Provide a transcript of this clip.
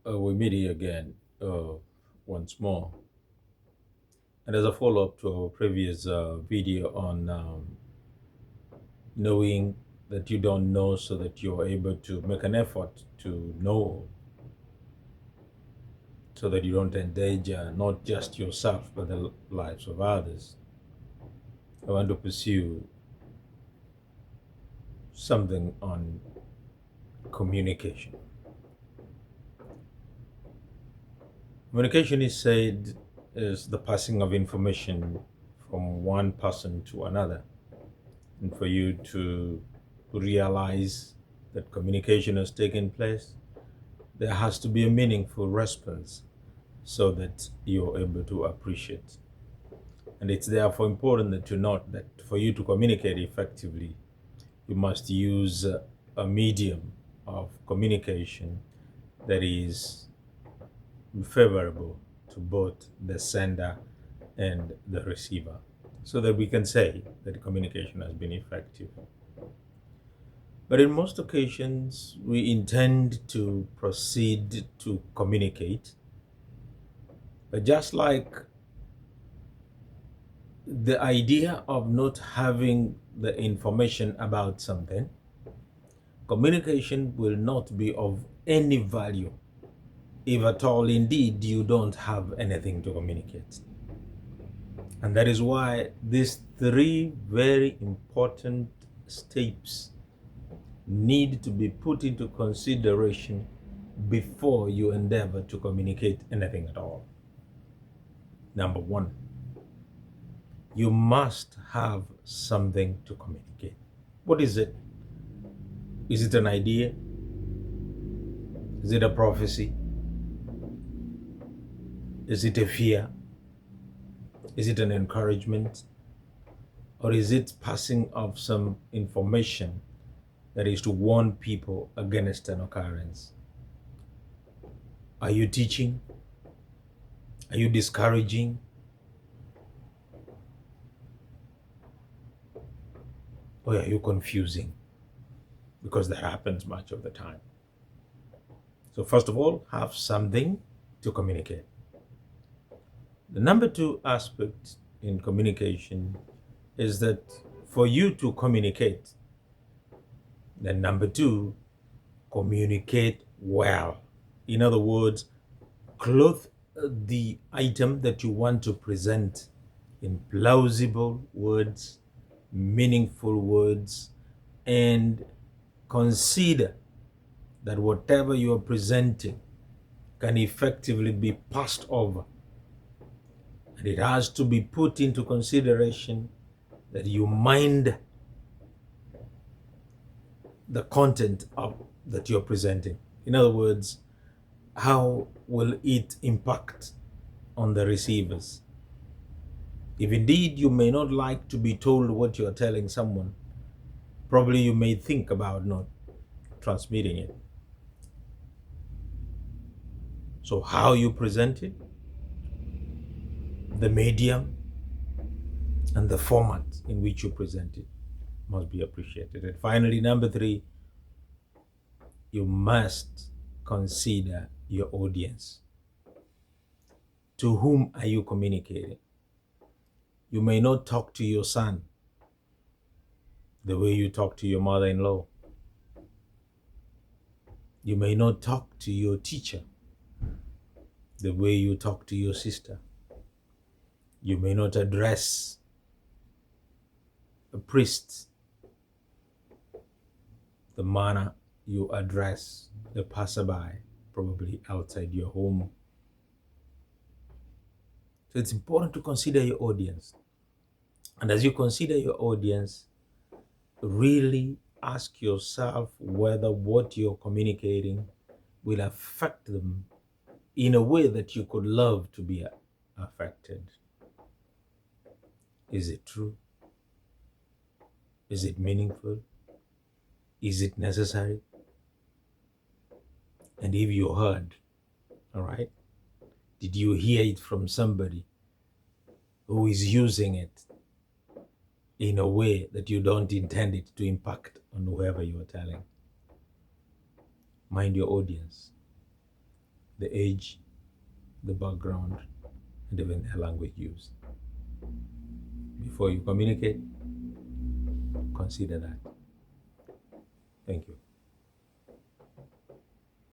We meet here again once more. And as a follow up to our previous video on knowing that you don't know so that you're able to make an effort to know so that you don't endanger not just yourself but the lives of others, I want to pursue something on communication. Communication is said is the passing of information from one person to another. And for you to realize that communication has taken place, there has to be a meaningful response so that you're able to appreciate. And it's therefore important that you note that for you to communicate effectively, you must use a medium of communication that is favorable to both the sender and the receiver, so that we can say that the communication has been effective. But in most occasions, we intend to proceed to communicate, but just like the idea of not having the information about something, communication will not be of any value if at all indeed you don't have anything to communicate. And that is why these three very important steps need to be put into consideration before you endeavor to communicate anything at all. Number one, you must have something to communicate. What is it? Is it an idea? Is it a prophecy? Is it a fear? Is it an encouragement? Or is it passing of some information that is to warn people against an occurrence? Are you teaching? Are you discouraging? Or are you confusing? Because that happens much of the time. So first of all, have something to communicate. The number two aspect in communication is that for you to communicate, then number two, communicate well. In other words, clothe the item that you want to present in plausible words, meaningful words, and consider that whatever you are presenting can effectively be passed over. And it has to be put into consideration that you mind the content that you're presenting. In other words, how will it impact on the receivers? If indeed you may not like to be told what you're telling someone, probably you may think about not transmitting it. So how you present it, the medium, and the format in which you present it must be appreciated. And finally, number three, you must consider your audience. To whom are you communicating? You may not talk to your son the way you talk to your mother-in-law. You may not talk to your teacher the way you talk to your sister. You may not address a priest the manner you address the passerby, probably outside your home. So it's important to consider your audience. And as you consider your audience, really ask yourself whether what you're communicating will affect them in a way that you could love to be affected. Is it true? Is it meaningful? Is it necessary? And if you heard, all right, did you hear it from somebody who is using it in a way that you don't intend it to impact on whoever you are telling? Mind your audience. the age, the background, and even the language used. Before you communicate, consider that. Thank you.